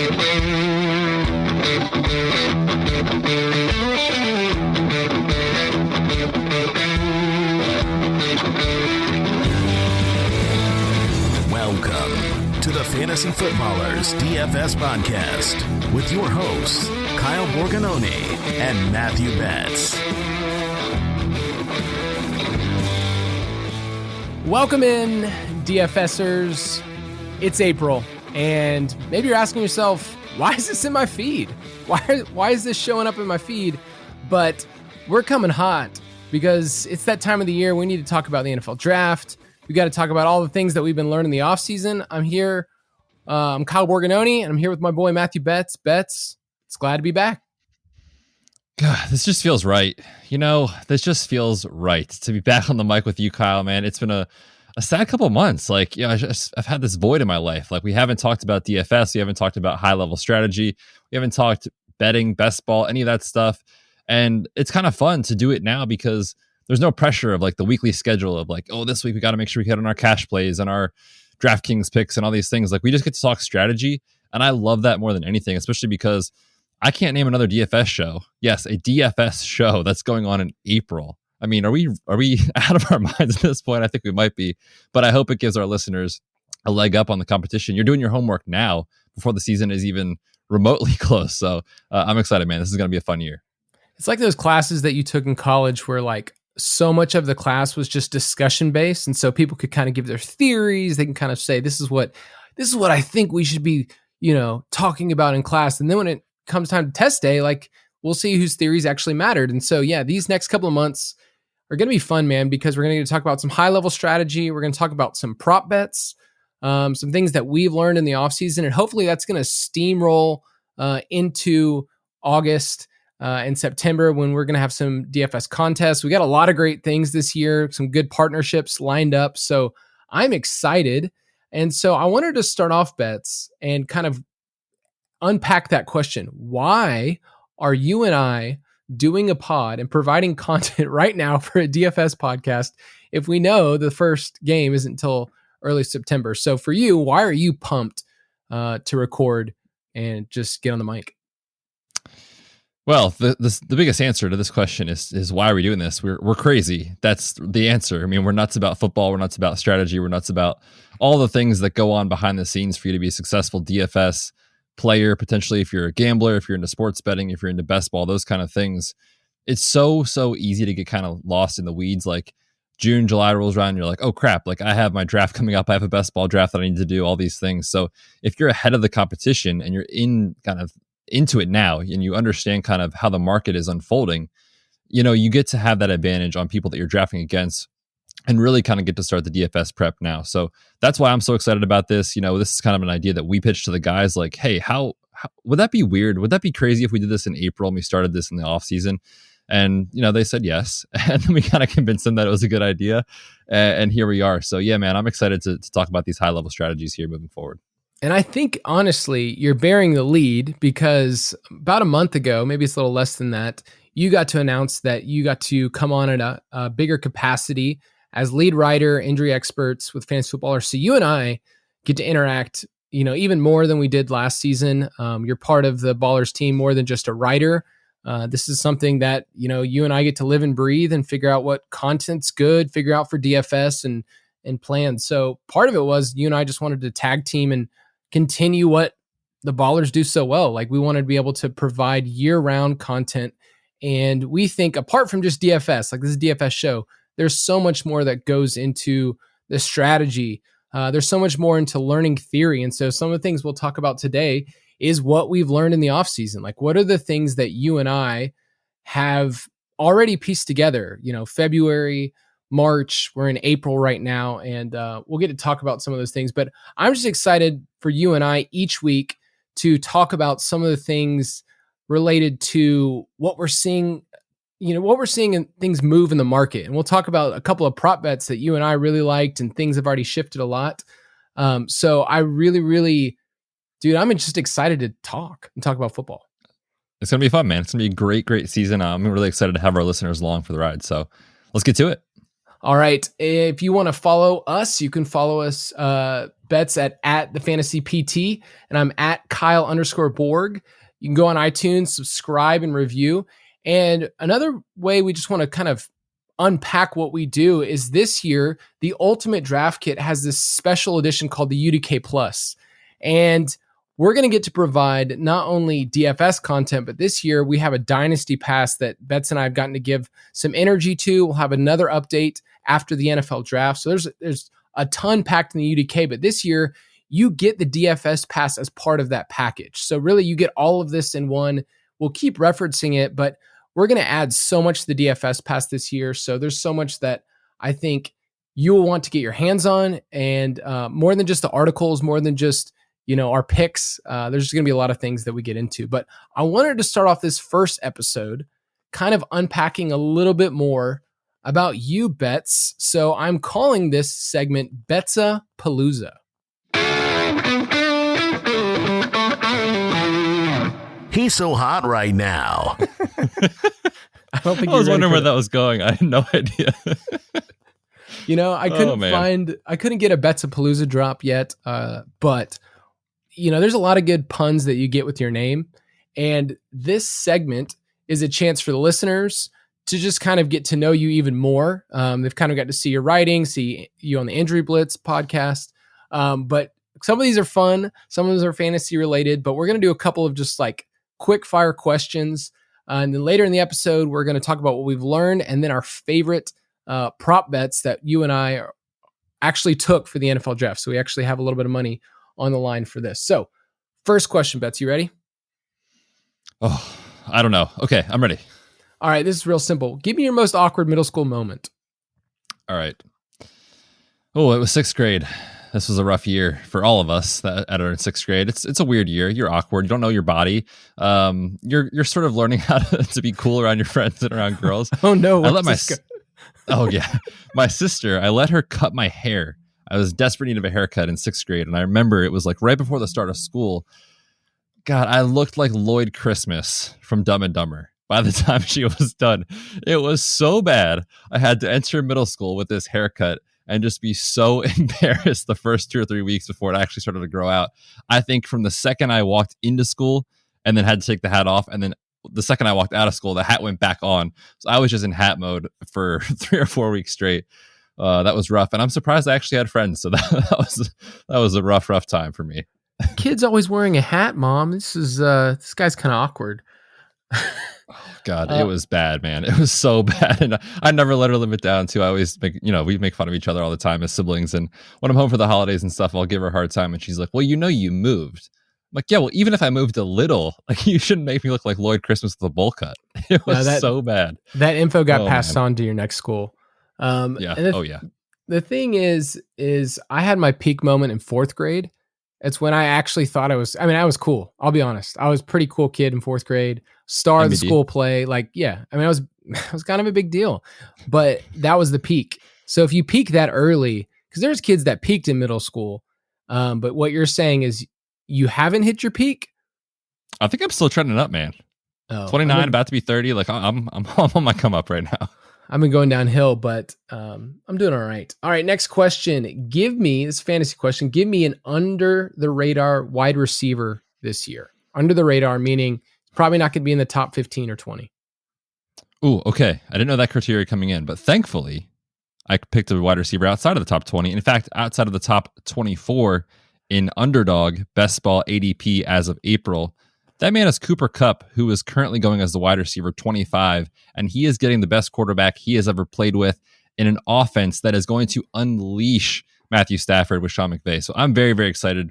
Welcome to the Fantasy Footballers DFS Podcast with your hosts, Kyle Borganoni and Matthew Betz. Welcome in, DFSers. It's April, and maybe you're asking yourself, why is this in my feed? Why is this showing up in my feed? But we're coming hot because it's that time of the year. We need to talk about the NFL draft. We got to talk about all the things that we've been learning in the offseason. I'm here. I'm Kyle Borganoni, and I'm here with my boy Matthew Betz. Betz, it's glad to be back. God, this just feels right. This just feels right to be back on the mic with you, Kyle, man. It's been a sad couple of months. I've had this void in my life. We haven't talked about DFS. We haven't talked about high-level strategy. We haven't talked betting, BestBall, any of that stuff. And it's kind of fun to do it now because there's no pressure of the weekly schedule of this week we got to make sure we hit on our cash plays and our DraftKings picks and all these things. We just get to talk strategy. And I love that more than anything, especially because I can't name another DFS show. Yes, a DFS show that's going on in April. I mean, are we out of our minds at this point? I think we might be, but I hope it gives our listeners a leg up on the competition. You're doing your homework now before the season is even remotely close. So I'm excited, man. This is going to be a fun year. It's like those classes that you took in college where so much of the class was just discussion based. And so people could kind of give their theories. They can kind of say, this is what I think we should be, talking about in class. And then when it comes time to test day, we'll see whose theories actually mattered. And so, yeah, these next couple of months are going to be fun, man, because we're going to get to talk about some high level strategy. We're going to talk about some prop bets, some things that we've learned in the offseason. And hopefully that's going to steamroll into August and September when we're going to have some DFS contests. We got a lot of great things this year, some good partnerships lined up. So I'm excited. And so I wanted to start off, Betz, and kind of unpack that question. Why are you and I doing a pod and providing content right now for a DFS podcast if we know the first game isn't until early September? So for you, why are you pumped to record and just get on the mic? Well, the biggest answer to this question is why are we doing this? We're crazy. That's the answer. I mean, we're nuts about football. We're nuts about strategy. We're nuts about all the things that go on behind the scenes for you to be a successful DFS player, potentially if you're a gambler, if you're into sports betting, if you're into BestBall, those kind of things. It's so easy to get kind of lost in the weeds. June, July rolls around, and you're like, oh crap, I have my draft coming up. I have a BestBall draft that I need to do, all these things. So if you're ahead of the competition and you're into it now and you understand kind of how the market is unfolding, you get to have that advantage on people that you're drafting against and really kind of get to start the DFS prep now. So that's why I'm so excited about this. This is kind of an idea that we pitched to the guys hey, how would that be weird? Would that be crazy if we did this in April and we started this in the off season? And, they said yes. And then we kind of convinced them that it was a good idea. And here we are. So yeah, man, I'm excited to talk about these high level strategies here moving forward. And I think, honestly, you're bearing the lead because about a month ago, maybe it's a little less than that, you got to announce that you got to come on at a bigger capacity as lead writer, injury experts with Fantasy Footballers. So you and I get to interact, even more than we did last season. You're part of the Ballers team more than just a writer. This is something that, you and I get to live and breathe and figure out what content's good, figure out for DFS and plan. So part of it was you and I just wanted to tag team and continue what the Ballers do so well. We wanted to be able to provide year-round content. And we think apart from just DFS, this is a DFS show, there's so much more that goes into the strategy. There's so much more into learning theory. And so some of the things we'll talk about today is what we've learned in the offseason. What are the things that you and I have already pieced together? February, March, we're in April right now, and we'll get to talk about some of those things. But I'm just excited for you and I each week to talk about some of the things related to what we're seeing, and things move in the market. And we'll talk about a couple of prop bets that you and I really liked, and things have already shifted a lot. So I really, dude, I'm just excited to talk about football. It's going to be fun, man. It's going to be a great season. I'm really excited to have our listeners along for the ride. So let's get to it. All right. If you want to follow us, you can follow us, Betz at the Fantasy PT, and I'm at Kyle_Borg. You can go on iTunes, subscribe and review. And another way we just want to kind of unpack what we do is this year, the Ultimate Draft Kit has this special edition called the UDK Plus. And we're going to get to provide not only DFS content, but this year we have a Dynasty Pass that Betz and I have gotten to give some energy to. We'll have another update after the NFL draft. So there's a ton packed in the UDK, but this year you get the DFS Pass as part of that package. So really you get all of this in one. We'll keep referencing it, but we're going to add so much to the DFS Pass this year. So there's so much that I think you'll want to get your hands on, and more than just the articles, more than just our picks. There's just going to be a lot of things that we get into. But I wanted to start off this first episode kind of unpacking a little bit more about you, Betz. So I'm calling this segment Betzapalooza. He's so hot right now. I don't think I was wondering where that was going. I had no idea. I couldn't get a Betzapalooza drop yet. But there's a lot of good puns that you get with your name. And this segment is a chance for the listeners to just kind of get to know you even more. They've kind of got to see your writing, see you on the Injury Blitz podcast. But some of these are fun. Some of these are fantasy related, but we're going to do a couple of just like quick fire questions. And then later in the episode, we're going to talk about what we've learned and then our favorite prop bets that you and I actually took for the NFL draft. So we actually have a little bit of money on the line for this. So first question, Betz, you ready? Oh, I don't know. Okay, I'm ready. All right, this is real simple. Give me your most awkward middle school moment. All right. Oh, it was sixth grade. This was a rough year for all of us that are in sixth grade. It's a weird year. You're awkward. You don't know your body. You're sort of learning how to be cool around your friends and around girls. Oh no! Oh yeah, my sister. I let her cut my hair. I was desperate need of a haircut in sixth grade, and I remember it was like right before the start of school. God, I looked like Lloyd Christmas from Dumb and Dumber. By the time she was done, it was so bad. I had to enter middle school with this haircut and just be so embarrassed the first 2 or 3 weeks before it actually started to grow out. I think from the second I walked into school and then had to take the hat off, and then the second I walked out of school, the hat went back on. So I was just in hat mode for 3 or 4 weeks straight. That was rough. And I'm surprised I actually had friends. So that was a rough time for me. Kid's always wearing a hat, Mom. This guy's kind of awkward. God, it was bad, man. It was so bad. And I never let her live it down too. I always we make fun of each other all the time as siblings. And when I'm home for the holidays and stuff, I'll give her a hard time. And she's like, well, you moved. I'm like, yeah, well, even if I moved a little, like you shouldn't make me look like Lloyd Christmas with a bowl cut. It was so bad. That info got passed on to your next school. Yeah. The thing is I had my peak moment in fourth grade. It's when I actually thought I was cool. I'll be honest. I was a pretty cool kid in fourth grade, star of the school play. Like, yeah, I was kind of a big deal, but that was the peak. So if you peak that early, because there's kids that peaked in middle school. But what you're saying is you haven't hit your peak. I think I'm still trending up, man. 29, about to be 30. Like I'm on my come up right now. I've been going downhill, but I'm doing all right. All right, next question. This fantasy question. Give me an under the radar wide receiver this year. Under the radar, meaning probably not going to be in the top 15 or 20. Ooh, okay. I didn't know that criteria coming in, but thankfully I picked a wide receiver outside of the top 20. In fact, outside of the top 24 in Underdog BestBall ADP as of April. That man is Cooper Kupp, who is currently going as the wide receiver 25, and he is getting the best quarterback he has ever played with in an offense that is going to unleash Matthew Stafford with Sean McVay. So I'm very, very excited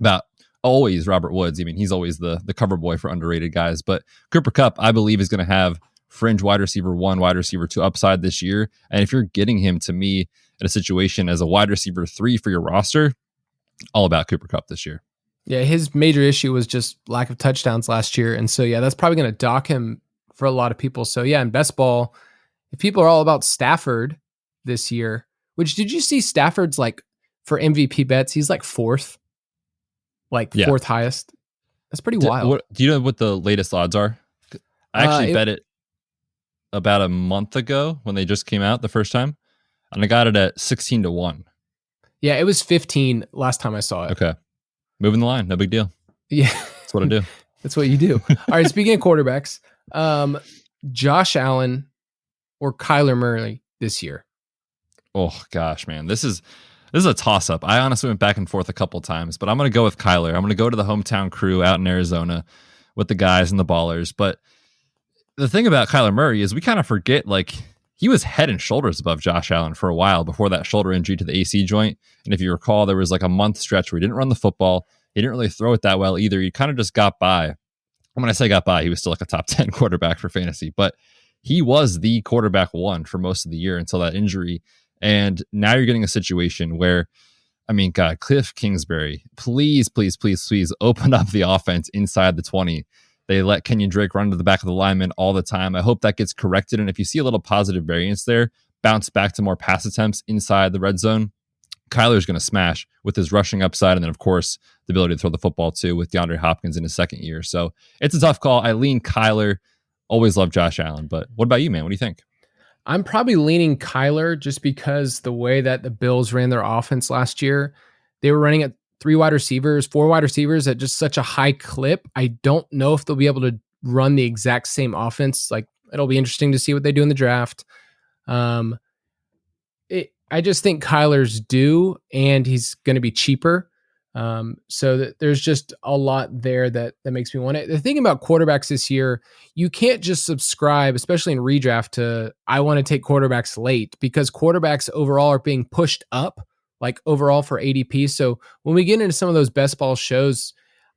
about always Robert Woods. I mean, he's always the cover boy for underrated guys, but Cooper Kupp, I believe, is going to have fringe wide receiver 1, wide receiver 2 upside this year. And if you're getting him to me in a situation as a wide receiver 3 for your roster, all about Cooper Kupp this year. Yeah, his major issue was just lack of touchdowns last year. And so, yeah, that's probably going to dock him for a lot of people. So, yeah, in best ball, if people are all about Stafford this year, which did you see Stafford's like for MVP bets? He's like fourth highest. That's pretty wild. Do you know what the latest odds are? I actually bet it about a month ago when they just came out the first time. and I got it at 16-1. Yeah, it was 15 last time I saw it. Okay. Moving the line. No big deal. Yeah. That's what I do. That's what you do. All right. Speaking of quarterbacks, Josh Allen or Kyler Murray this year? Oh gosh, man. This is a toss-up. I honestly went back and forth a couple times, but I'm going to go with Kyler. I'm going to go to the hometown crew out in Arizona with the guys and the ballers. But the thing about Kyler Murray is we kind of forget, like, he was head and shoulders above Josh Allen for a while before that shoulder injury to the AC joint. And if you recall, there was like a month stretch where he didn't run the football. He didn't really throw it that well either. He kind of just got by. And when I say got by, he was still like a top 10 quarterback for fantasy, but he was the quarterback one for most of the year until that injury. And now you're getting a situation where, I mean, God, Cliff Kingsbury, please open up the offense inside the 20. They let Kenyon Drake run to the back of the lineman all the time. I hope that gets corrected. And if you see a little positive variance there, bounce back to more pass attempts inside the red zone, Kyler's going to smash with his rushing upside. And then, of course, the ability to throw the football too with DeAndre Hopkins in his second year. So it's a tough call. I lean Kyler. Always love Josh Allen. But what about you, man? What do you think? I'm probably leaning Kyler just because the way that the Bills ran their offense last year, they were running at 4 wide receivers at just such a high clip. I don't know if they'll be able to run the exact same offense. Like, it'll be interesting to see what they do in the draft. I just think Kyler's due, and he's going to be cheaper. So that there's just a lot there that makes me want it. The thing about quarterbacks this year, you can't just subscribe, especially in redraft, to I want to take quarterbacks late, because quarterbacks overall are being pushed up, like overall for ADP. So when we get into some of those best ball shows,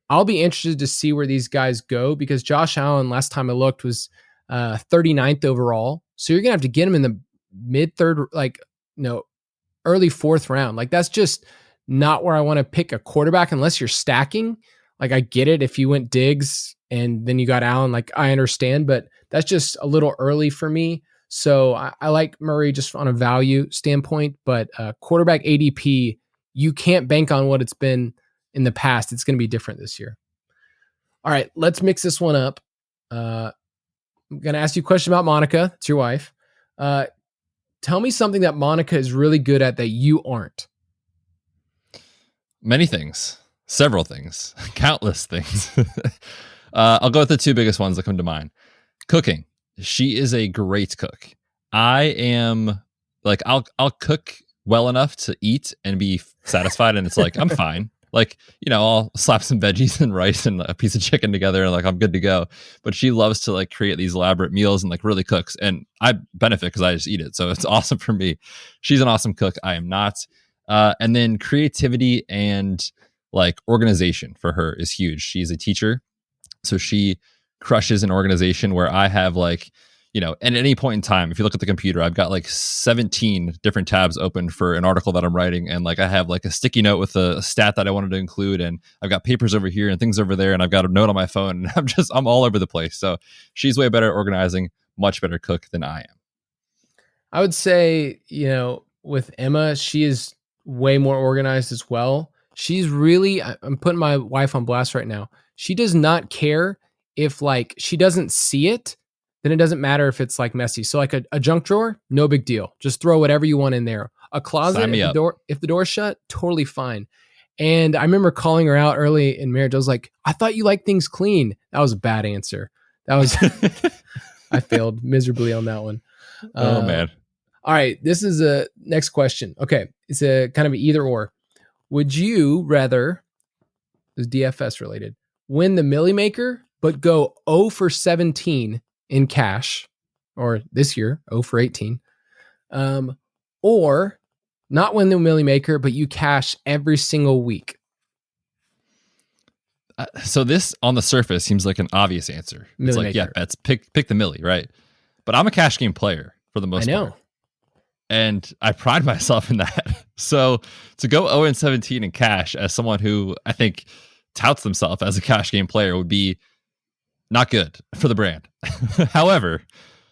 I'll be interested to see where these guys go, because Josh Allen, last time I looked, was 39th overall. So you're going to have to get him in the mid third, early fourth round. Like, that's just not where I want to pick a quarterback unless you're stacking. Like, I get it if you went Diggs and then you got Allen, like, I understand, but that's just a little early for me. So I like Murray just on a value standpoint, but quarterback ADP, you can't bank on what it's been in the past. It's going to be different this year. All right, let's mix this one up. I'm going to ask you a question about Monica. It's your wife. Tell me something that Monica is really good at that you aren't. Many things, several things, countless things. I'll go with the two biggest ones that come to mind. Cooking. She is a great cook. I am like, I'll cook well enough to eat and be satisfied. And it's like, I'm fine. Like, I'll slap some veggies and rice and a piece of chicken together and like, I'm good to go. But she loves to like create these elaborate meals and like really cooks. And I benefit because I just eat it. So it's awesome for me. She's an awesome cook. I am not. And then creativity and like organization for her is huge. She's a teacher. So she crushes an organization where I have like, at any point in time, if you look at the computer, I've got like 17 different tabs open for an article that I'm writing. And like, I have like a sticky note with a stat that I wanted to include. And I've got papers over here and things over there. And I've got a note on my phone, and I'm all over the place. So she's way better at organizing, much better cook than I am. I would say, with Emma, she is way more organized as well. She's really, I'm putting my wife on blast right now. She does not care if like she doesn't see it, then it doesn't matter if it's like messy. So like a junk drawer, no big deal. Just throw whatever you want in there. A closet, if the door's shut, totally fine. And I remember calling her out early in marriage. I was like, I thought you like things clean. That was a bad answer. That was, I failed miserably on that one. Oh man. All right. This is a next question. Okay. It's a kind of either or. Would you rather, this is DFS related, win the Millie Maker, but go 0 for 17 in cash, or this year, 0 for 18, or not win the Millie Maker, but you cash every single week? So this on the surface seems like an obvious answer. It's like, yeah, Betz, pick the Millie, right? But I'm a cash game player for the most part. And I pride myself in that. So to go 0 and 17 in cash as someone who I think touts themselves as a cash game player would be not good for the brand. However,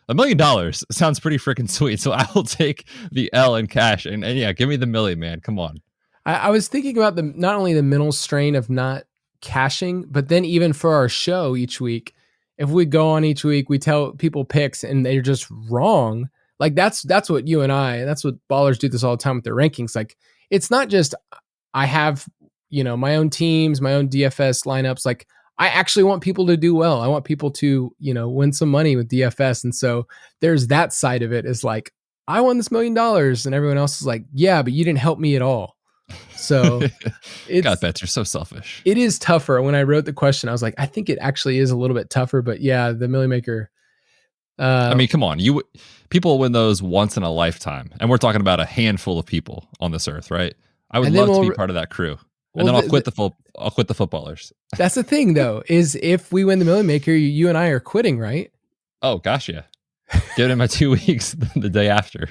$1 million sounds pretty freaking sweet. So I will take the L in cash. And yeah, give me the Millie, man. Come on. I was thinking about not only the mental strain of not cashing, but then even for our show each week, if we go on each week, we tell people picks and they're just wrong. Like that's what you and I, that's what ballers do this all the time with their rankings. Like it's not just I have, my own teams, my own DFS lineups. Like I actually want people to do well. I want people to, win some money with DFS. And so there's that side of it is like, I won this $1 million and everyone else is like, yeah, but you didn't help me at all. So God, Betz, you're so selfish. It is tougher. When I wrote the question, I was like, I think it actually is a little bit tougher, but yeah, the Millie Maker. I mean, come on, people win those once in a lifetime, and we're talking about a handful of people on this earth, right? I would love to be part of that crew, and then I'll quit the footballers. That's the thing, though, is if we win the Millie Maker, you and I are quitting, right? Oh gosh, yeah. Give it in my 2 weeks the day after.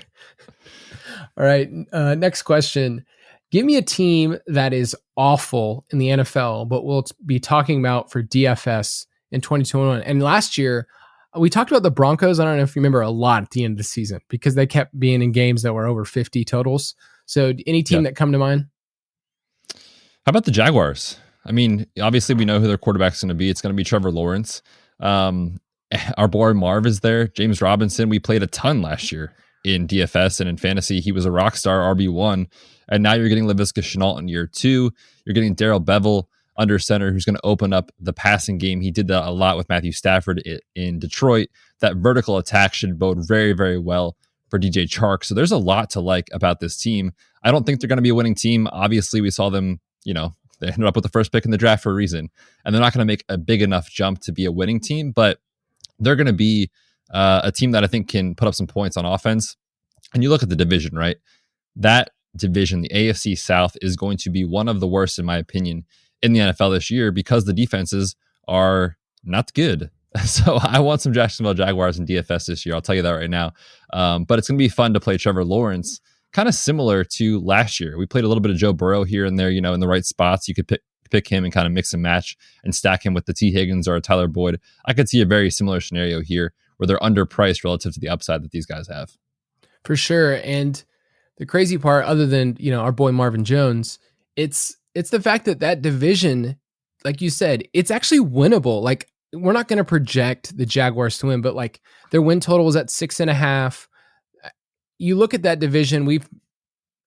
All right. Next question. Give me a team that is awful in the NFL, but we'll be talking about for DFS in 2021. And last year, we talked about the Broncos. I don't know if you remember a lot at the end of the season because they kept being in games that were over 50 totals. So any team that come to mind? How about the Jaguars? I mean, obviously we know who their quarterback's going to be. It's going to be Trevor Lawrence. Our boy Marv is there. James Robinson. We played a ton last year in DFS and in fantasy. He was a rock star RB1. And now you're getting Laviska Shenault in year 2. You're getting Darrell Bevel under center, who's going to open up the passing game. He did that a lot with Matthew Stafford in Detroit. That vertical attack should bode very, very well for DJ Chark. So there's a lot to like about this team. I don't think they're going to be a winning team. Obviously, we saw them, they ended up with the first pick in the draft for a reason. And they're not going to make a big enough jump to be a winning team, but they're going to be a team that I think can put up some points on offense. And you look at the division, right? That division, the AFC South, is going to be one of the worst, in my opinion, in the NFL this year because the defenses are not good. So I want some Jacksonville Jaguars in DFS this year. I'll tell you that right now. But it's going to be fun to play Trevor Lawrence, kind of similar to last year. We played a little bit of Joe Burrow here and there, in the right spots. You could pick him and kind of mix and match and stack him with the T. Higgins or a Tyler Boyd. I could see a very similar scenario here where they're underpriced relative to the upside that these guys have. For sure. And the crazy part, other than, our boy Marvin Jones, it's the fact that division, like you said, it's actually winnable. Like we're not going to project the Jaguars to win, but like their win total is at 6.5. You look at that division, we've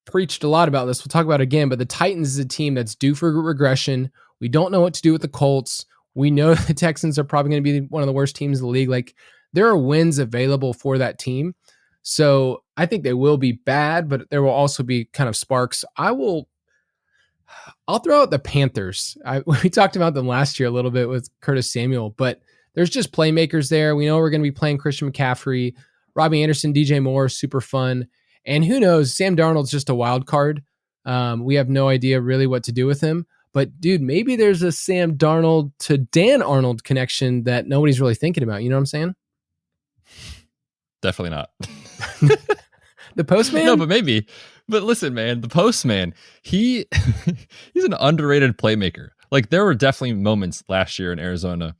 preached a lot about this. We'll talk about it again, but the Titans is a team that's due for regression. We don't know what to do with the Colts. We know the Texans are probably going to be one of the worst teams in the league. Like there are wins available for that team. So I think they will be bad, but there will also be kind of sparks. I'll throw out the Panthers. We talked about them last year a little bit with Curtis Samuel, but there's just playmakers there. We know we're going to be playing Christian McCaffrey, Robbie Anderson, DJ Moore, super fun. And who knows, Sam Darnold's just a wild card. We have no idea really what to do with him. But dude, maybe there's a Sam Darnold to Dan Arnold connection that nobody's really thinking about. You know what I'm saying? Definitely not. The Postman? No, but maybe. But listen, man, the Postman, he's an underrated playmaker. Like there were definitely moments last year in Arizona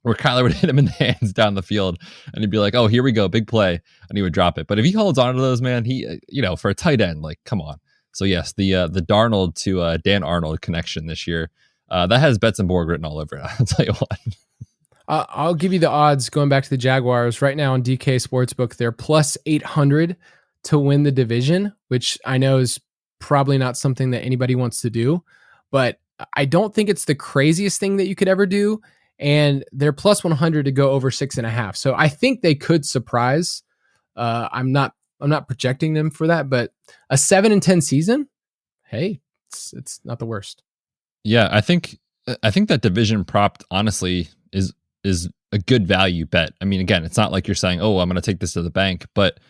where Kyler would hit him in the hands down the field and he'd be like, oh, here we go, big play. And he would drop it. But if he holds on to those, man, he, for a tight end, like, come on. So yes, the Darnold to Dan Arnold connection this year, that has Betz and Borg written all over it. I'll tell you what. I'll give you the odds going back to the Jaguars right now on DK Sportsbook. They're plus 800 to win the division, which I know is probably not something that anybody wants to do, but I don't think it's the craziest thing that you could ever do. And they're plus 100 to go over 6.5. So I think they could surprise. I'm not projecting them for that, but a 7-10 season, hey, it's not the worst. Yeah, I think that division prop honestly is a good value bet. I mean, again, it's not like you're saying, oh, I'm going to take this to the bank, but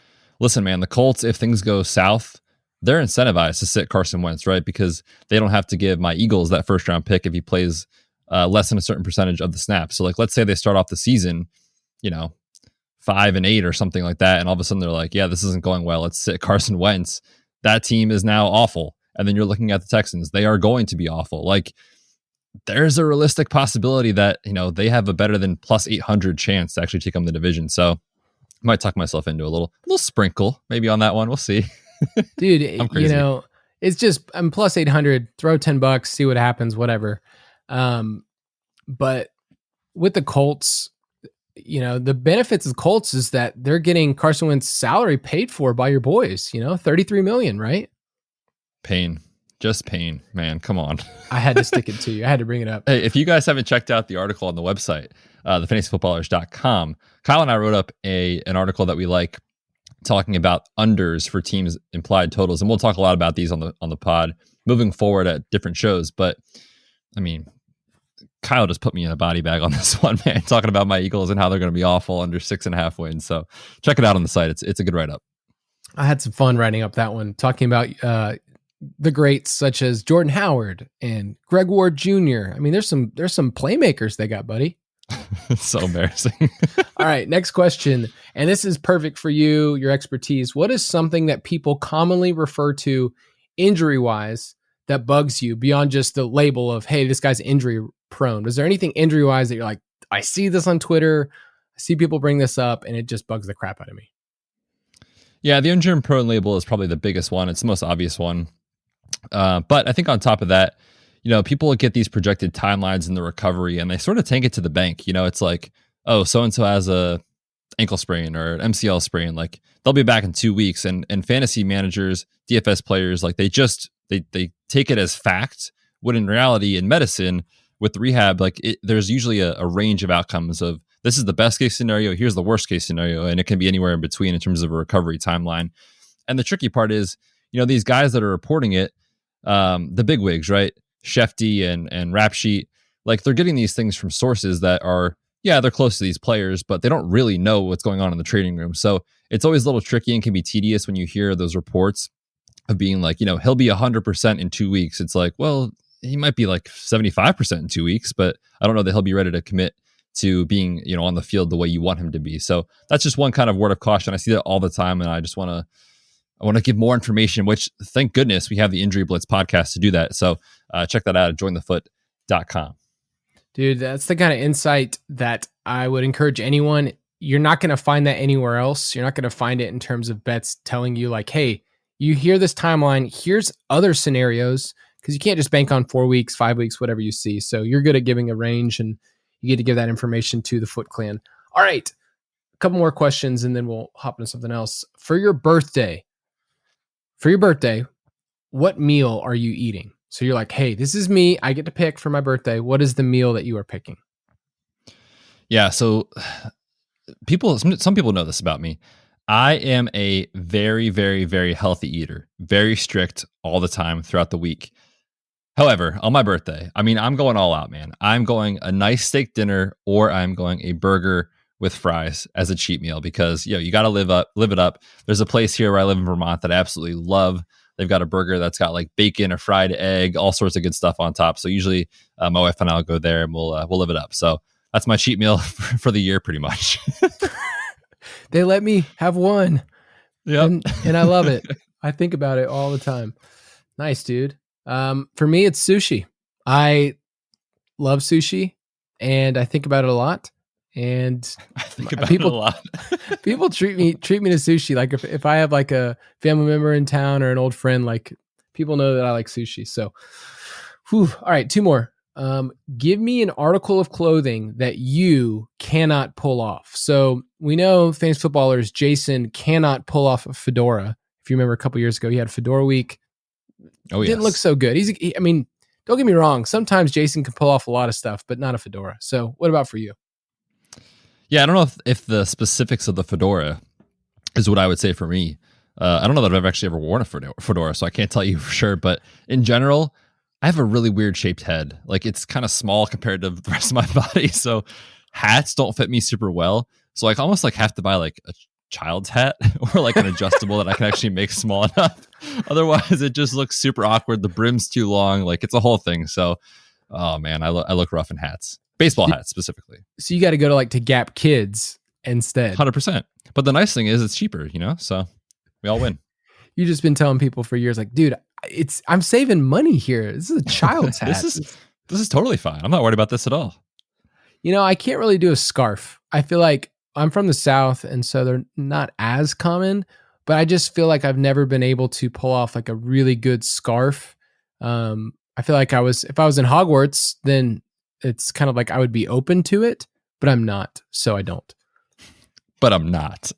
listen, man, the Colts, if things go south, they're incentivized to sit Carson Wentz, right? Because they don't have to give my Eagles that first round pick if he plays less than a certain percentage of the snaps. So like, let's say they start off the season, 5-8 or something like that. And all of a sudden they're like, yeah, this isn't going well. Let's sit Carson Wentz. That team is now awful. And then you're looking at the Texans. They are going to be awful. Like there's a realistic possibility that, they have a better than plus 800 chance to actually take on the division. So I might talk myself into a little sprinkle maybe on that one. We'll see. Dude, it's just, I'm plus 800, throw $10, see what happens, whatever. But with the Colts, the benefits of the Colts is that they're getting Carson Wentz's salary paid for by your boys, $33 million, right? Pain. Just pain, man. Come on. I had to stick it to you. I had to bring it up. Hey, if you guys haven't checked out the article on the website, thefantasyfootballers.com, Kyle and I wrote up an article that we like talking about unders for teams' implied totals. And we'll talk a lot about these on the pod moving forward at different shows. But I mean, Kyle just put me in a body bag on this one, man, talking about my Eagles and how they're going to be awful under 6.5 wins. So check it out on the site. It's a good write-up. I had some fun writing up that one, talking about the greats such as Jordan Howard and Greg Ward Jr. I mean, there's some playmakers they got, buddy. It's so embarrassing. All right, next question. And this is perfect for you, your expertise. What is something that people commonly refer to injury-wise that bugs you beyond just the label of, hey, this guy's injury prone? Was there anything injury-wise that you're like, I see this on Twitter, I see people bring this up, and it just bugs the crap out of me? Yeah, the injury prone label is probably the biggest one. It's the most obvious one. But I think on top of that, people get these projected timelines in the recovery and they sort of take it to the bank. It's like, oh, so-and-so has a ankle sprain or an MCL sprain. Like they'll be back in 2 weeks. And fantasy managers, DFS players, like they take it as fact, when in reality in medicine with rehab, there's usually a range of outcomes of this is the best case scenario. Here's the worst case scenario. And it can be anywhere in between in terms of a recovery timeline. And the tricky part is, these guys that are reporting it, the big wigs, right? Shefty and Rap Sheet, like they're getting these things from sources that are, they're close to these players, but they don't really know what's going on in the trading room. So it's always a little tricky and can be tedious when you hear those reports of being like, he'll be 100% in 2 weeks. It's like, well, he might be like 75% in 2 weeks, but I don't know that he'll be ready to commit to being, on the field the way you want him to be. So that's just one kind of word of caution. I see that all the time, and I just want to give more information, which thank goodness we have the Injury Blitz podcast to do that. So check that out at jointhefoot.com. Dude, that's the kind of insight that I would encourage anyone. You're not going to find that anywhere else. You're not going to find it in terms of bets telling you like, hey, you hear this timeline, here's other scenarios, because you can't just bank on 4 weeks, 5 weeks, whatever you see. So you're good at giving a range, and you get to give that information to the Foot Clan. All right, a couple more questions, and then we'll hop into something else. For your birthday, what meal are you eating? So you're like, hey, this is me. I get to pick for my birthday. What is the meal that you are picking? Yeah, so some people know this about me. I am a very, very, very healthy eater, very strict all the time throughout the week. However, on my birthday, I'm going all out, man. I'm going a nice steak dinner, or I'm going a burger with fries as a cheat meal, because you got to live it up. There's a place here where I live in Vermont that I absolutely love. They've got a burger that's got like bacon, a fried egg, all sorts of good stuff on top. So usually my wife and I'll go there and we'll live it up. So that's my cheat meal for the year, pretty much. They let me have one. Yeah, and I love it. I think about it all the time. Nice, dude. For me, it's sushi. I love sushi, and I think about it a lot. And I think about it a lot. People treat me to sushi. Like if I have like a family member in town or an old friend, like people know that I like sushi. So, all right, 2 more. Give me an article of clothing that you cannot pull off. So we know Fantasy Footballers Jason cannot pull off a fedora. If you remember a couple years ago, he had Fedora Week. Oh, yes. Didn't look so good. Don't get me wrong. Sometimes Jason can pull off a lot of stuff, but not a fedora. So what about for you? Yeah, I don't know if the specifics of the fedora is what I would say for me. I don't know that I've actually ever worn a fedora, so I can't tell you for sure. But in general, I have a really weird shaped head. Like it's kind of small compared to the rest of my body. So hats don't fit me super well. So I almost like have to buy like a child's hat or like an adjustable that I can actually make small enough. Otherwise, it just looks super awkward. The brim's too long. Like it's a whole thing. So, oh man, I look rough in hats. Baseball hats specifically. So you got to go to Gap Kids instead. 100%. But the nice thing is it's cheaper, so we all win. You've just been telling people for years, like, dude, I'm saving money here. This is a child's hat. This is totally fine. I'm not worried about this at all. I can't really do a scarf. I feel like I'm from the South, and so they're not as common, but I just feel like I've never been able to pull off like a really good scarf. I feel like if I was in Hogwarts, then it's kind of like I would be open to it, but I'm not, so I don't. But I'm not.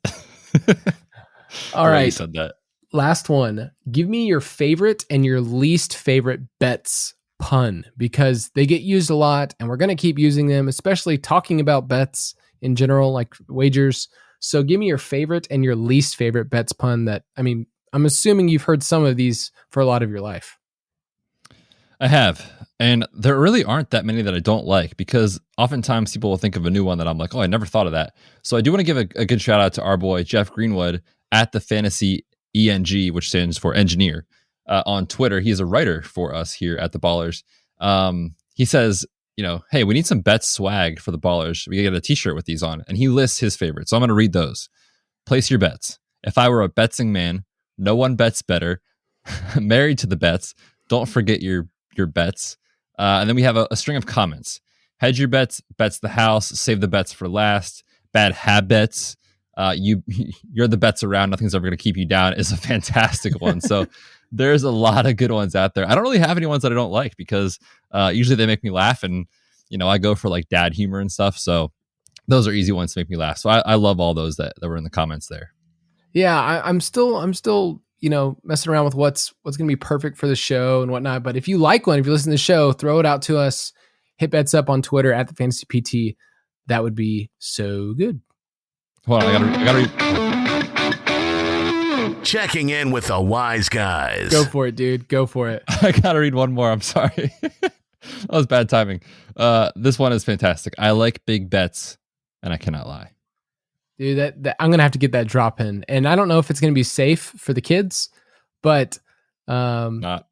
All right. You said that. Last one. Give me your favorite and your least favorite bets pun, because they get used a lot and we're going to keep using them, especially talking about bets in general, like wagers. So give me your favorite and your least favorite bets pun that, I mean, I'm assuming you've heard some of these for a lot of your life. I have. And there really aren't that many that I don't like, because oftentimes people will think of a new one that I'm like, oh, I never thought of that. So I do want to give a good shout out to our boy, Jeff Greenwood at the Fantasy ENG, which stands for engineer, on Twitter. He's a writer for us here at the Ballers. He says, hey, we need some bets swag for the Ballers. We get a t-shirt with these on. And he lists his favorites. So I'm going to read those. Place your bets. If I were a betsing man, no one bets better. Married to the bets. Don't forget your bets. And then we have a string of comments. Hedge your bets, bets the house, save the bets for last. Bad habits. You're the bets around. Nothing's ever going to keep you down is a fantastic one. So there's a lot of good ones out there. I don't really have any ones that I don't like, because usually they make me laugh, and I go for like dad humor and stuff. So those are easy ones to make me laugh. So I love all those that were in the comments there. Yeah, I'm still messing around with what's going to be perfect for the show and whatnot. But if you like one, if you listen to the show, throw it out to us. Hit bets up on Twitter at the Fantasy PT. That would be so good. Hold on, I gotta read. Checking in with the wise guys. Go for it, dude. Go for it. I gotta read one more. I'm sorry. That was bad timing. This one is fantastic. I like big bets, and I cannot lie. Dude, that I'm gonna have to get that drop in, and I don't know if it's gonna be safe for the kids, but not.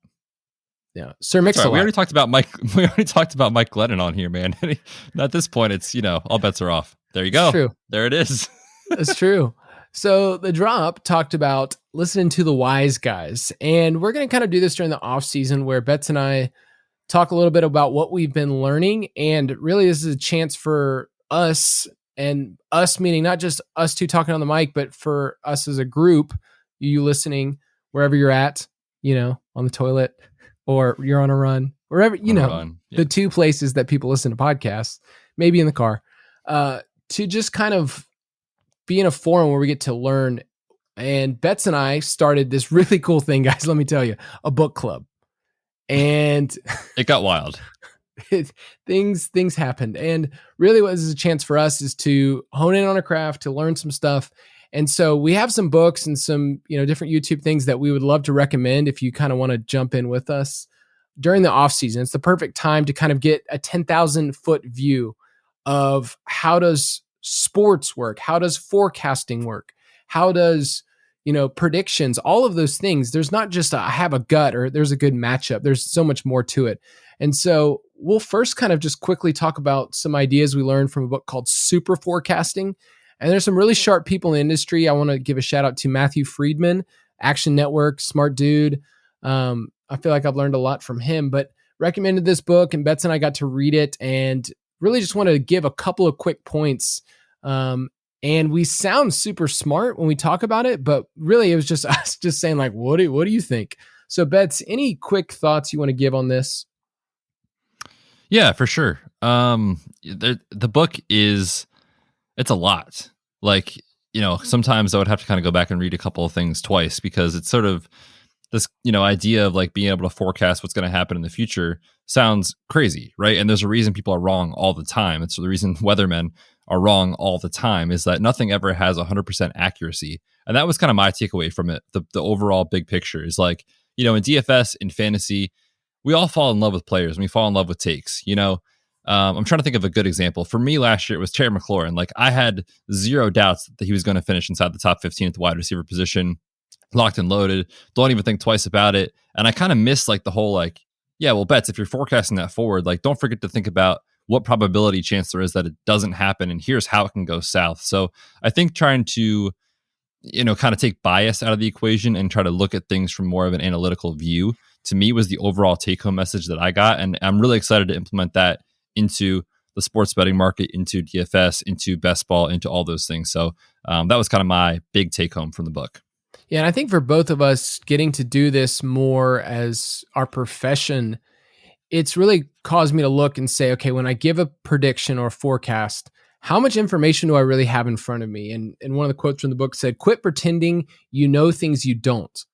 Yeah, Sir Mix-a-Lot. We already talked about Mike. We already talked about Mike Glennon on here, man. At this point, it's all bets are off. There you go. It's true. There it is. That's true. So the drop talked about listening to the wise guys, and we're going to kind of do this during the off season, where Betz and I talk a little bit about what we've been learning. And really, this is a chance for us, and us meaning not just us two talking on the mic, but for us as a group, you listening wherever you're at, on the toilet, or you're on a run, wherever, the two places that people listen to podcasts, maybe in the car, to just kind of be in a forum where we get to learn. And Betz and I started this really cool thing, guys. Let me tell you, a book club. And it got wild. Things happened. And really what this is a chance for us is to hone in on a craft, to learn some stuff. And so we have some books and some, different YouTube things that we would love to recommend if you kind of want to jump in with us during the off season. It's the perfect time to kind of get a 10,000 foot view of how does sports work? How does forecasting work? How does, predictions, all of those things. There's not just I have a gut or there's a good matchup. There's so much more to it. And so we'll first kind of just quickly talk about some ideas we learned from a book called Super Forecasting. And there's some really sharp people in the industry. I want to give a shout out to Matthew Friedman, Action Network, smart dude. I feel like I've learned a lot from him, but recommended this book, and Betz and I got to read it, and really just want to give a couple of quick points. And we sound super smart when we talk about it, but really it was just us just saying like, what do you think? So Betz, any quick thoughts you want to give on this? Yeah, for sure. The book it's a lot. Like, sometimes I would have to kind of go back and read a couple of things twice, because it's sort of this, idea of like being able to forecast what's going to happen in the future sounds crazy, right? And there's a reason people are wrong all the time. It's the reason weathermen are wrong all the time, is that nothing ever has 100% accuracy. And that was kind of my takeaway from it. The overall big picture is like, in DFS, in fantasy, we all fall in love with players, and we fall in love with takes, I'm trying to think of a good example. For me last year, it was Terry McLaurin. Like, I had zero doubts that he was going to finish inside the top 15 at the wide receiver position, locked and loaded. Don't even think twice about it. And I kind of missed like the whole like, yeah, well, Betz, if you're forecasting that forward, like, don't forget to think about what probability chance there is that it doesn't happen, and here's how it can go south. So I think trying to, kind of take bias out of the equation and try to look at things from more of an analytical view, to me, was the overall take-home message that I got. And I'm really excited to implement that into the sports betting market, into DFS, into BestBall, into all those things. So that was kind of my big take-home from the book. Yeah, and I think for both of us, getting to do this more as our profession, it's really caused me to look and say, okay, when I give a prediction or forecast, how much information do I really have in front of me? And one of the quotes from the book said, quit pretending you know things you don't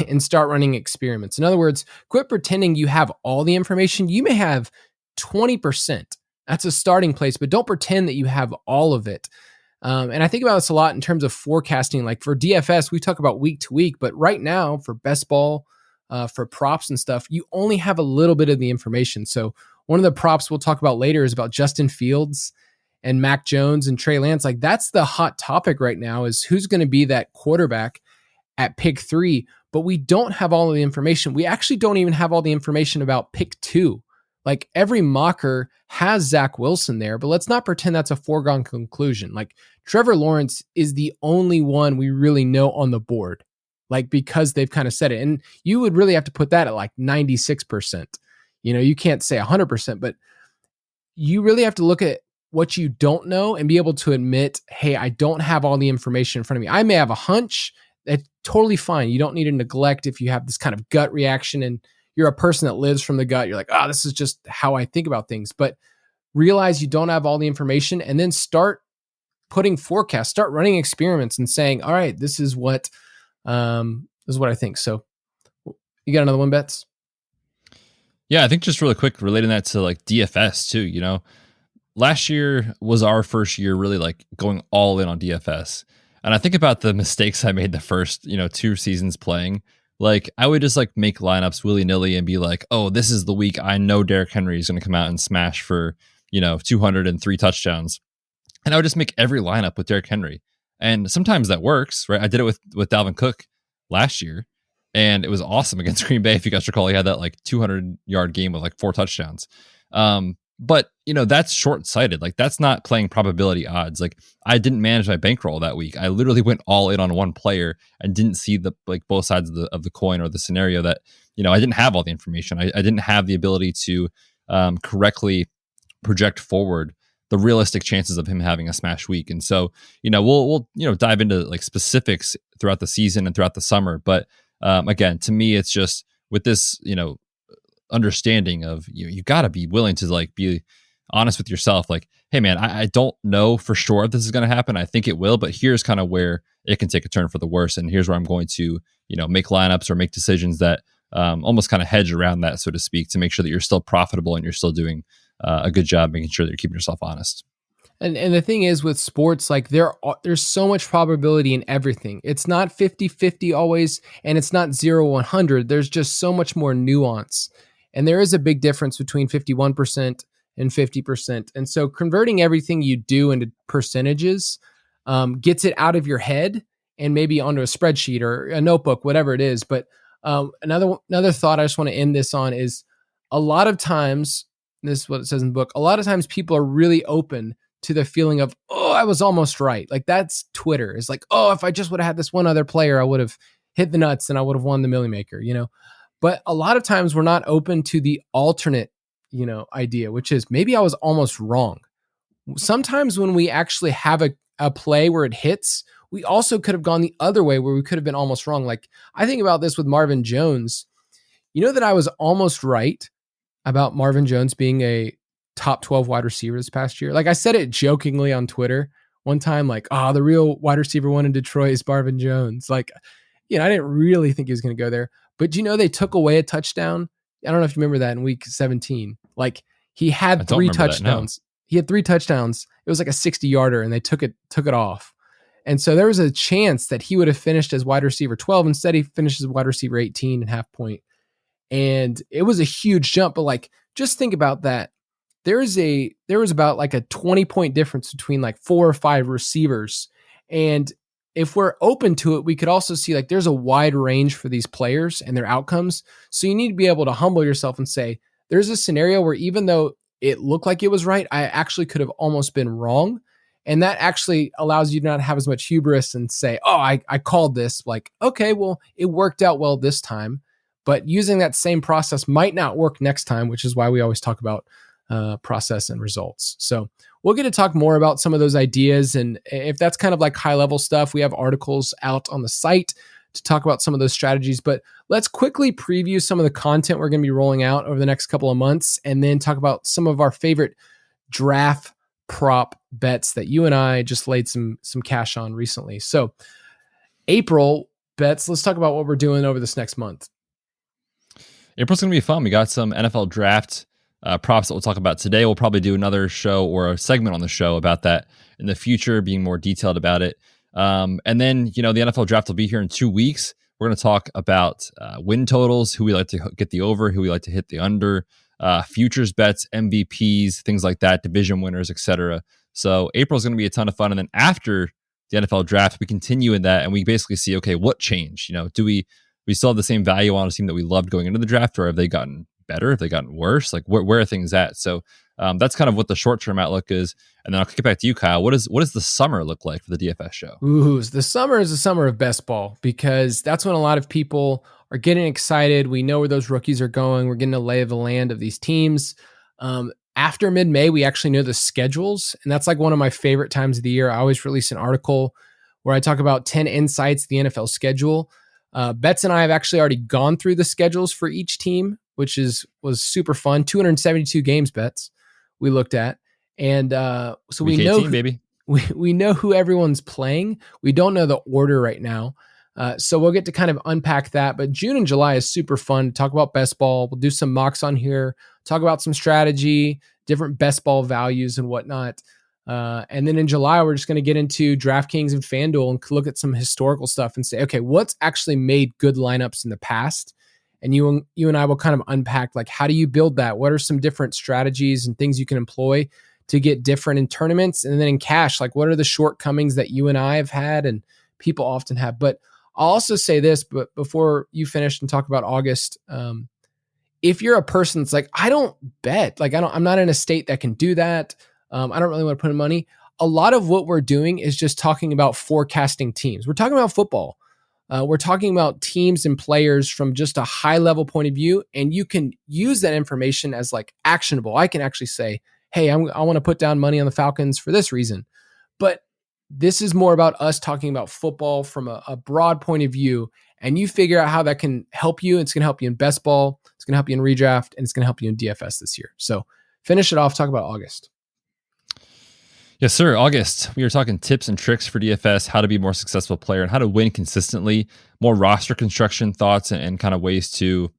and start running experiments. In other words, quit pretending you have all the information. You may have 20%. That's a starting place, but don't pretend that you have all of it. And I think about this a lot in terms of forecasting. Like for DFS, we talk about week to week, but right now for BestBall, for props and stuff, you only have a little bit of the information. So one of the props we'll talk about later is about Justin Fields and Mac Jones and Trey Lance. Like that's the hot topic right now, is who's going to be that quarterback at pick 3, but we don't have all of the information. We actually don't even have all the information about pick 2. Like every mocker has Zach Wilson there, but let's not pretend that's a foregone conclusion. Like Trevor Lawrence is the only one we really know on the board, like because they've kind of said it. And you would really have to put that at like 96%. You can't say 100%, but you really have to look at what you don't know and be able to admit, hey, I don't have all the information in front of me. I may have a hunch. That's totally fine. You don't need to neglect if you have this kind of gut reaction and you're a person that lives from the gut. You're like, this is just how I think about things. But realize you don't have all the information and then start putting forecasts, start running experiments and saying, all right, this is what I think. So you got another one, Betz? Yeah, I think just really quick, relating that to like DFS too, last year was our first year really like going all in on DFS. And I think about the mistakes I made the first, 2 seasons playing. Like I would just like make lineups willy-nilly and be like, oh, this is the week I know Derrick Henry is going to come out and smash for, 203 touchdowns. And I would just make every lineup with Derrick Henry. And sometimes that works, right? I did it with Dalvin Cook last year, and it was awesome against Green Bay. If you guys recall, he had that like 200-yard game with like 4 touchdowns. But that's short-sighted. Like that's not playing probability odds. Like I didn't manage my bankroll that week. I literally went all in on one player and didn't see the like both sides of the coin or the scenario that, I didn't have all the information. I didn't have the ability to correctly project forward the realistic chances of him having a smash week. And so, we'll dive into like specifics throughout the season and throughout the summer. But again, to me, it's just with this, understanding of you got to be willing to like be honest with yourself. Like, hey man, I don't know for sure if this is going to happen. I think it will, but here's kind of where it can take a turn for the worse. And here's where I'm going to, make lineups or make decisions that almost kind of hedge around that, so to speak, to make sure that you're still profitable and you're still doing a good job making sure that you're keeping yourself honest. And the thing is with sports, like there's so much probability in everything. It's not 50-50 always, and it's not 0-100. There's just so much more nuance. And there is a big difference between 51% and 50%. And so converting everything you do into percentages gets it out of your head and maybe onto a spreadsheet or a notebook, whatever it is. But another thought I just want to end this on is a lot of times, this is what it says in the book, a lot of times people are really open to the feeling of, oh, I was almost right. Like that's Twitter. It's like, oh, if I just would have had this one other player, I would have hit the nuts and I would have won the Millie Maker, But a lot of times we're not open to the alternate, idea, which is maybe I was almost wrong. Sometimes when we actually have a play where it hits, we also could have gone the other way where we could have been almost wrong. Like I think about this with Marvin Jones. That I was almost right about Marvin Jones being a top 12 wide receiver this past year. Like I said it jokingly on Twitter one time, like, the real wide receiver one in Detroit is Marvin Jones. Like, I didn't really think he was going to go there. But they took away a touchdown? I don't know if you remember that in week 17. Like he had 3 touchdowns. He had 3 touchdowns. It was like a 60-yarder and they took it off. And so there was a chance that he would have finished as wide receiver 12. Instead, he finished as wide receiver 18 and half point. And it was a huge jump. But like, just think about that. There was about like a 20-point difference between like 4 or 5 receivers. And if we're open to it, we could also see like there's a wide range for these players and their outcomes. So you need to be able to humble yourself and say, there's a scenario where even though it looked like it was right, I actually could have almost been wrong. And that actually allows you to not have as much hubris and say, oh, I called this. Like, okay, well, it worked out well this time. But using that same process might not work next time, which is why we always talk about process and results. So we'll get to talk more about some of those ideas. And if that's kind of like high level stuff, we have articles out on the site to talk about some of those strategies. But let's quickly preview some of the content we're going to be rolling out over the next couple of months, and then talk about some of our favorite draft prop bets that you and I just laid some cash on recently. So April bets, let's talk about what we're doing over this next month. April's going to be fun. We got some NFL draft props that we'll talk about today. We'll probably do another show or a segment on the show about that in the future, being more detailed about it. And then, the NFL draft will be here in 2 weeks. We're going to talk about win totals, who we like to get the over, who we like to hit the under, futures bets, MVPs, things like that, division winners, etc. So April is going to be a ton of fun. And then after the NFL draft, we continue in that and we basically see, okay, what changed? Do we still have the same value on a team that we loved going into the draft, or have they gotten better? Have they gotten worse? Like where are things at? So that's kind of what the short-term outlook is. And then I'll get back to you, Kyle. What does the summer look like for the DFS show? Ooh, the summer is the summer of best ball, because that's when a lot of people are getting excited. We know where those rookies are going. We're getting a lay of the land of these teams. After mid-May, we actually know the schedules, and that's like one of my favorite times of the year. I always release an article where I talk about 10 insights of the NFL schedule. Betz and I have actually already gone through the schedules for each team, which was super fun. 272 games, Betz, we looked at. And so we know, 18, baby. We know who everyone's playing. We don't know the order right now. So we'll get to kind of unpack that. But June and July is super fun to talk about best ball. We'll do some mocks on here, talk about some strategy, different best ball values and whatnot. And then in July, we're just going to get into DraftKings and FanDuel and look at some historical stuff and say, okay, what's actually made good lineups in the past? And you and I will kind of unpack, like, how do you build that? What are some different strategies and things you can employ to get different in tournaments? And then in cash, like, what are the shortcomings that you and I have had and people often have? But I'll also say this, but before you finish and talk about August, if you're a person that's like, I don't bet, like, I'm not in a state that can do that. I don't really want to put in money. A lot of what we're doing is just talking about forecasting teams. We're talking about football. We're talking about teams and players from just a high level point of view. And you can use that information as like actionable. I can actually say, hey, I want to put down money on the Falcons for this reason. But this is more about us talking about football from a broad point of view. And you figure out how that can help you. It's going to help you in best ball. It's going to help you in redraft. And it's going to help you in DFS this year. So finish it off. Talk about August. Yes, sir. August, we are talking tips and tricks for DFS, how to be a more successful player and how to win consistently, more roster construction thoughts and kind of ways to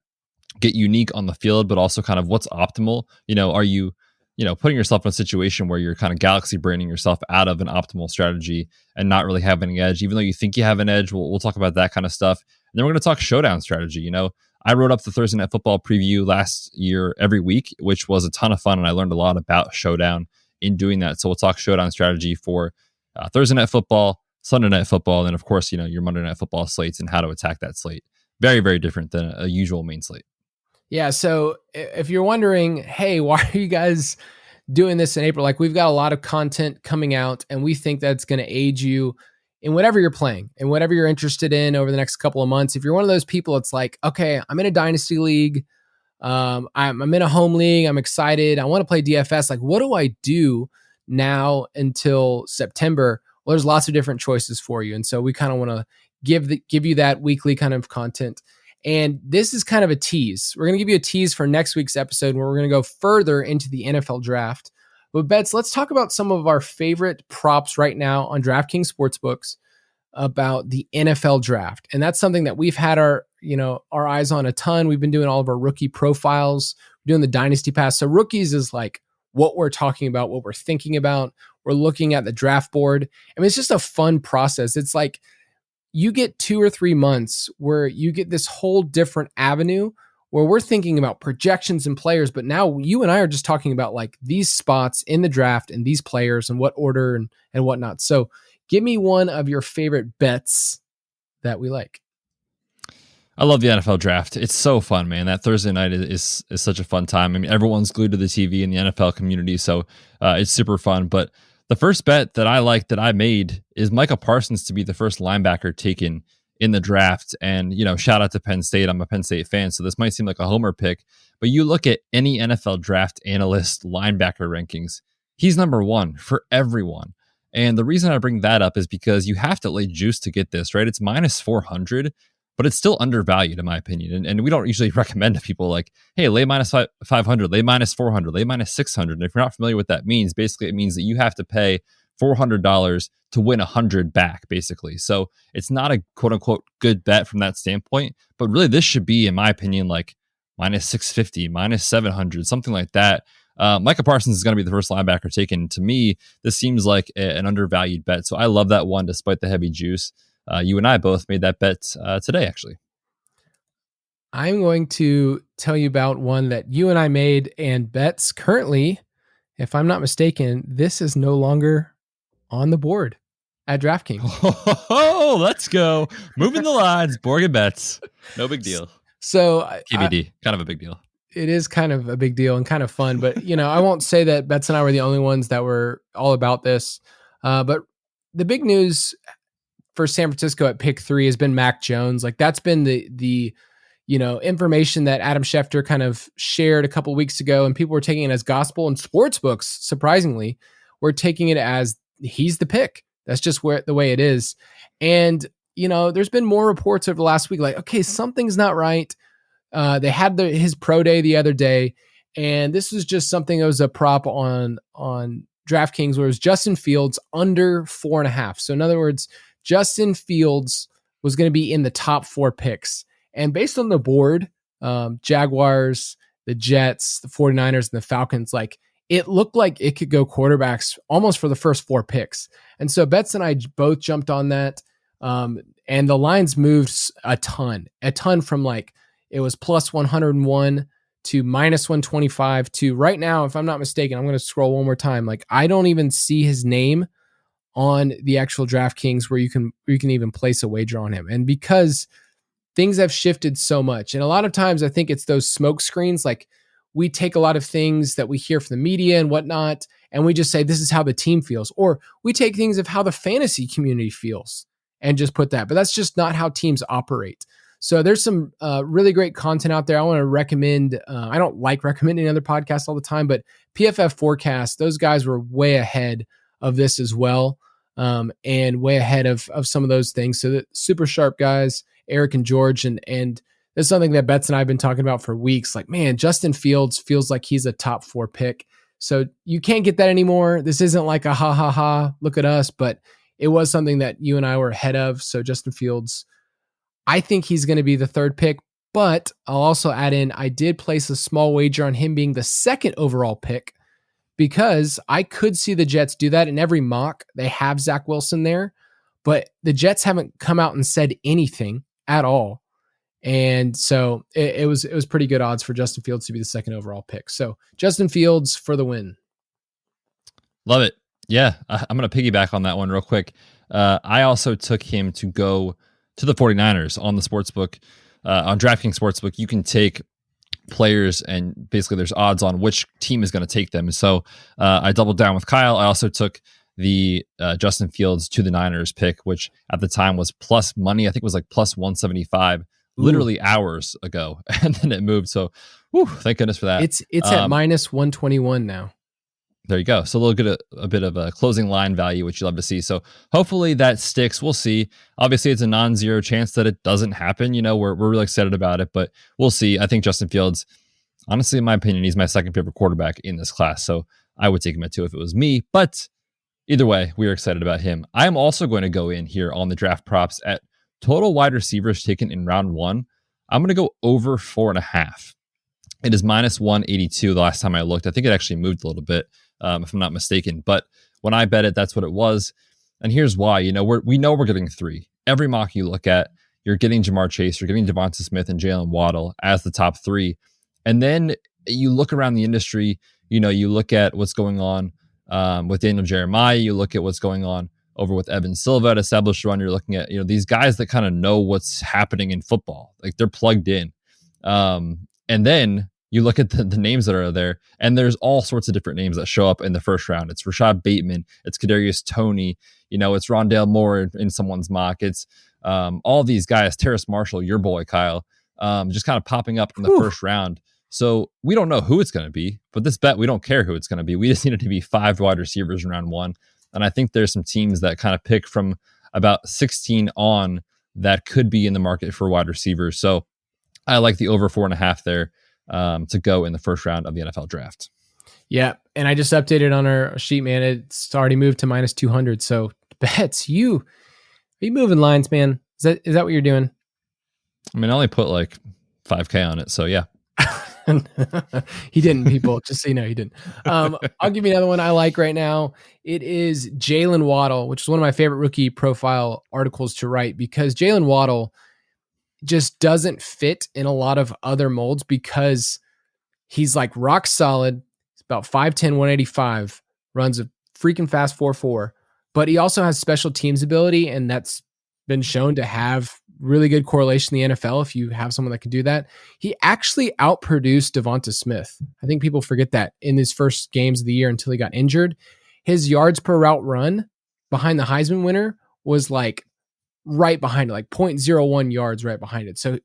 get unique on the field, but also kind of what's optimal. Are you, putting yourself in a situation where you're kind of galaxy braining yourself out of an optimal strategy and not really having an edge, even though you think you have an edge. We'll talk about that kind of stuff. And then we're going to talk showdown strategy. I wrote up the Thursday Night Football preview last year every week, which was a ton of fun. And I learned a lot about showdown in doing that. So we'll talk showdown strategy for Thursday Night Football, Sunday Night Football, and then of course, your Monday Night Football slates and how to attack that slate. Very, very different than a usual main slate. Yeah. So if you're wondering, hey, why are you guys doing this in April? Like, we've got a lot of content coming out and we think that's going to aid you in whatever you're playing and whatever you're interested in over the next couple of months. If you're one of those people, it's like, okay, I'm in a dynasty league. I'm in a home league. I'm excited. I want to play DFS. Like, what do I do now until September? Well, there's lots of different choices for you. And so we kind of want to give you that weekly kind of content. And this is kind of a tease. We're going to give you a tease for next week's episode where we're going to go further into the NFL draft. But Betz, let's talk about some of our favorite props right now on DraftKings Sportsbooks about the NFL draft. And that's something that we've had our eyes on a ton. We've been doing all of our rookie profiles, doing the dynasty pass. So rookies is like what we're talking about, what we're thinking about. We're looking at the draft board. I mean, it's just a fun process. It's like you get 2 or 3 months where you get this whole different avenue where we're thinking about projections and players. But now you and I are just talking about like these spots in the draft and these players and what order and whatnot. So give me one of your favorite bets that we like. I love the NFL draft. It's so fun, man. That Thursday night is such a fun time. I mean, everyone's glued to the TV in the NFL community, so it's super fun. But the first bet that I like that I made is Micah Parsons to be the first linebacker taken in the draft. And, shout out to Penn State. I'm a Penn State fan, so this might seem like a homer pick. But you look at any NFL draft analyst linebacker rankings, he's number one for everyone. And the reason I bring that up is because you have to lay juice to get this, right? It's minus 400. but it's still undervalued in my opinion. And we don't usually recommend to people like, hey, lay minus 500, lay minus 400, lay minus 600. And if you're not familiar with what that means, basically it means that you have to pay $400 to win 100 back, basically. So it's not a quote unquote good bet from that standpoint, but really this should be, in my opinion, like minus 650, minus 700, something like that. Micah Parsons is going to be the first linebacker taken. To me, this seems like an undervalued bet. So I love that one despite the heavy juice. You and I both made that bet today, actually. I'm going to tell you about one that you and I made, and Betz currently, if I'm not mistaken, this is no longer on the board at DraftKings. Oh, let's go. Moving the lines, Borg Betz. No big deal. So KBD, kind of a big deal. It is kind of a big deal and kind of fun, but I won't say that Betz and I were the only ones that were all about this. But the big news for San Francisco at pick 3 has been Mac Jones. Like that's been the information that Adam Schefter kind of shared a couple weeks ago, and people were taking it as gospel, and sports books, surprisingly, were taking it as he's the pick. That's just the way it is. And, there's been more reports over the last week, like, okay, something's not right. They had his pro day the other day, and this was just something that was a prop on DraftKings where it was Justin Fields under 4.5. So in other words, Justin Fields was going to be in the top 4 picks. And based on the board, Jaguars, the Jets, the 49ers, and the Falcons, like it looked like it could go quarterbacks almost for the first 4 picks. And so Betz and I both jumped on that. And the lines moved a ton from like, it was plus 101 to minus 125 to right now, if I'm not mistaken, I'm going to scroll one more time. Like I don't even see his name on the actual DraftKings where you can even place a wager on him. And because things have shifted so much, and a lot of times I think it's those smoke screens, like we take a lot of things that we hear from the media and whatnot, and we just say, this is how the team feels. Or we take things of how the fantasy community feels and just put that, but that's just not how teams operate. So there's some really great content out there. I want to recommend, I don't like recommending other podcasts all the time, but PFF Forecast, those guys were way ahead of this as well. And way ahead of some of those things. So that super sharp guys, Eric and George, and that's something that Betz and I have been talking about for weeks. Like, man, Justin Fields feels like he's a top 4 pick. So you can't get that anymore. This isn't like a ha, look at us, but it was something that you and I were ahead of. So Justin Fields, I think he's going to be the 3rd pick, but I'll also add in, I did place a small wager on him being the 2nd overall pick because I could see the Jets do that. In every mock, they have Zach Wilson there, but the Jets haven't come out and said anything at all. And so it was pretty good odds for Justin Fields to be the 2nd overall pick. So Justin Fields for the win. Love it. Yeah, I'm going to piggyback on that one real quick. I also took him to go to the 49ers on the sportsbook. On DraftKings Sportsbook, you can take players and basically there's odds on which team is going to take them. So I doubled down with Kyle. I also took the Justin Fields to the Niners pick, which at the time was plus money. I think it was like plus 175 literally hours ago. And then it moved. So thank goodness for that. It's at minus 121 now. There you go. So a bit of a closing line value, which you love to see. So hopefully that sticks. We'll see. Obviously, it's a non-zero chance that it doesn't happen. We're really excited about it, but we'll see. I think Justin Fields, honestly, in my opinion, he's my 2nd favorite quarterback in this class. So I would take him at 2 if it was me. But either way, we are excited about him. I am also going to go in here on the draft props at total wide receivers taken in round 1. I'm going to go over 4.5. It is minus 182 the last time I looked. I think it actually moved a little bit. If I'm not mistaken, but when I bet it, that's what it was. And here's why. We know we're getting 3. Every mock you look at, you're getting Jamar Chase, you're getting Devonta Smith and Jalen Waddle as the top 3. And then you look around the industry, you look at what's going on with Daniel Jeremiah, you look at what's going on over with Evan Silva at Established Run. You're looking at, these guys that kind of know what's happening in football. Like they're plugged in. And then you look at the names that are there, and there's all sorts of different names that show up in the first round. It's Rashad Bateman, it's Kadarius Toney, it's Rondale Moore in someone's mock. It's all these guys, Terrace Marshall, your boy Kyle, just kind of popping up in the first round. So we don't know who it's going to be, but this bet, we don't care who it's going to be. We just need it to be 5 wide receivers in round 1. And I think there's some teams that kind of pick from about 16 on that could be in the market for wide receivers. So I like the over 4.5 there to go in the first round of the NFL draft. Yeah, and I just updated on our sheet, man. It's already moved to minus 200. So Betz, are you moving lines, man? Is that what you're doing? I mean, I only put like 5K on it, so yeah. He didn't, people. Just so you know, he didn't. I'll give you another one I like right now. It is Jalen Waddle, which is one of my favorite rookie profile articles to write, because Jalen Waddle just doesn't fit in a lot of other molds because he's like rock solid. He's about 5'10", 185, runs a freaking fast 4.4, but he also has special teams ability, and that's been shown to have really good correlation in the NFL if you have someone that can do that. He actually outproduced Devonta Smith. I think people forget that in his first games of the year until he got injured. His yards per route run behind the Heisman winner was like right behind it, like 0.01 yards right behind it. So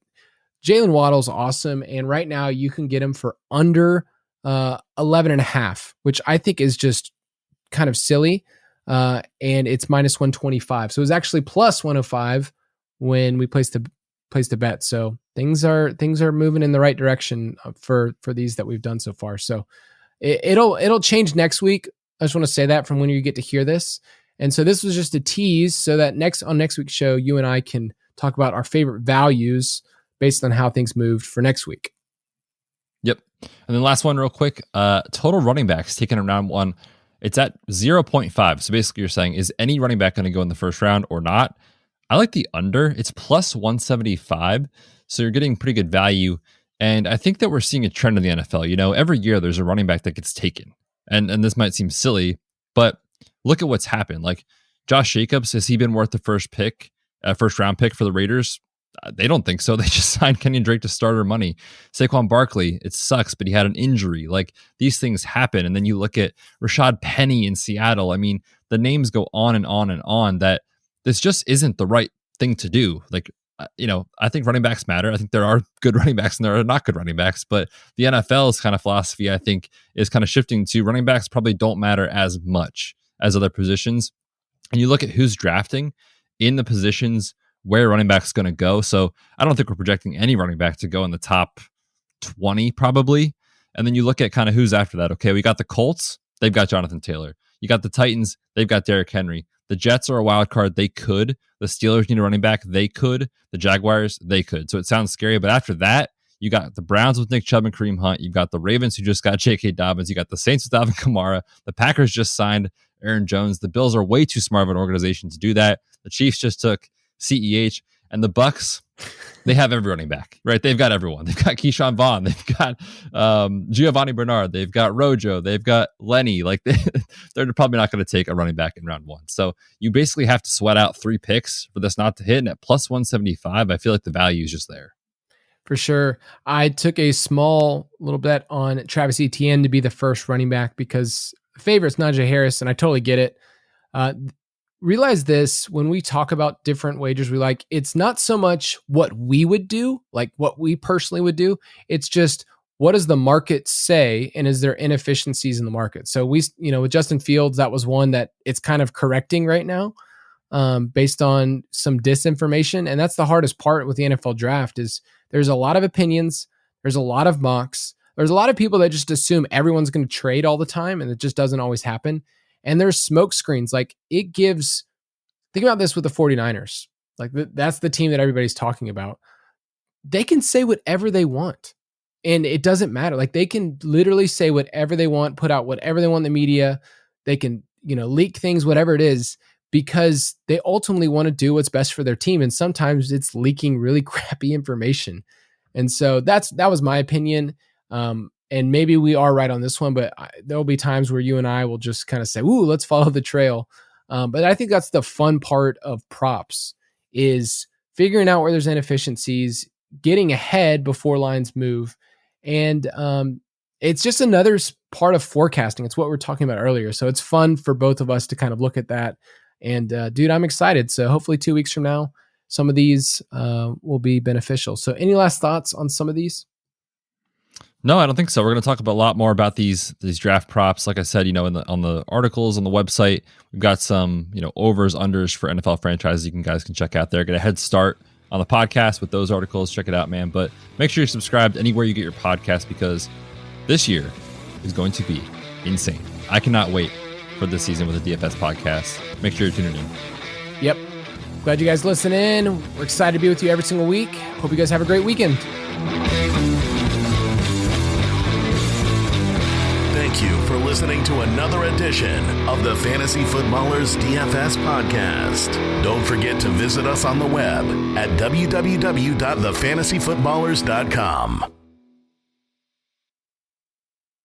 Jalen Waddle's awesome. And right now you can get him for under 11.5, which I think is just kind of silly. And it's minus 125. So it was actually plus 105 when we placed the bet. So things are moving in the right direction for these that we've done so far. So it'll change next week. I just want to say that from when you get to hear this. And so this was just a tease so that on next week's show, you and I can talk about our favorite values based on how things moved for next week. Yep. And then last one real quick, total running backs taken in round one. It's at 0.5. So basically you're saying, is any running back going to go in the first round or not? I like the under. It's plus 175. So you're getting pretty good value. And I think that we're seeing a trend in the NFL. You know, every year there's a running back that gets taken. And this might seem silly, but look at what's happened. Like Josh Jacobs, has he been worth the first round pick for the Raiders? They don't think so. They just signed Kenyon Drake to starter money. Saquon Barkley, it sucks, but he had an injury. Like these things happen. And then you look at Rashad Penny in Seattle. I mean, the names go on and on and on that this just isn't the right thing to do. Like, I think running backs matter. I think there are good running backs and there are not good running backs, but the NFL's kind of philosophy, I think, is kind of shifting to running backs probably don't matter as much as other positions. And you look at who's drafting in the positions where running back's going to go. So I don't think we're projecting any running back to go in the top 20 probably. And then you look at kind of who's after that. Okay, we got the Colts. They've got Jonathan Taylor. You got the Titans. They've got Derrick Henry. The Jets are a wild card. They could. The Steelers need a running back. They could. The Jaguars, they could. So it sounds scary. But after that, you got the Browns with Nick Chubb and Kareem Hunt. You've got the Ravens who just got J.K. Dobbins. You got the Saints with Alvin Kamara. The Packers just signed Aaron Jones. The Bills are way too smart of an organization to do that. The Chiefs just took CEH. And the Bucks, they have every running back, right? They've got everyone. They've got Keyshawn Vaughn. They've got Giovanni Bernard. They've got Rojo. They've got Lenny. Like they're probably not going to take a running back in round one. So you basically have to sweat out 3 picks for this not to hit. And at plus 175, I feel like the value is just there. For sure. I took a small little bet on Travis Etienne to be the first running back because the favorite's Najee Harris, and I totally get it. Realize this, when we talk about different wagers we like, it's not so much what we would do, like what we personally would do. It's just, what does the market say? And is there inefficiencies in the market? So with Justin Fields, that was one that it's kind of correcting right now based on some disinformation. And that's the hardest part with the NFL draft is there's a lot of opinions. There's a lot of mocks. There's a lot of people that just assume everyone's going to trade all the time. And it just doesn't always happen. And there's smoke screens. Like think about this with the 49ers. Like that's the team that everybody's talking about. They can say whatever they want and it doesn't matter. Like they can literally say whatever they want, put out whatever they want in the media. They can, leak things, whatever it is, because they ultimately want to do what's best for their team. And sometimes it's leaking really crappy information. And so that was my opinion. And maybe we are right on this one, but there'll be times where you and I will just kind of say, ooh, let's follow the trail. But I think that's the fun part of props is figuring out where there's inefficiencies, getting ahead before lines move. And it's just another part of forecasting. It's what we were talking about earlier. So it's fun for both of us to kind of look at that. And dude, I'm excited. So hopefully 2 weeks from now, some of these will be beneficial. So any last thoughts on some of these? No, I don't think so. We're going to talk a lot more about these draft props. Like I said, on the articles on the website, we've got some, overs, unders for NFL franchises you guys can check out there. Get a head start on the podcast with those articles. Check it out, man. But make sure you're subscribed anywhere you get your podcast, because this year is going to be insane. I cannot wait for this season with the DFS podcast. Make sure you're tuning in. Yep. Glad you guys listen in. We're excited to be with you every single week. Hope you guys have a great weekend. Thank you for listening to another edition of the Fantasy Footballers DFS Podcast. Don't forget to visit us on the web at www.thefantasyfootballers.com.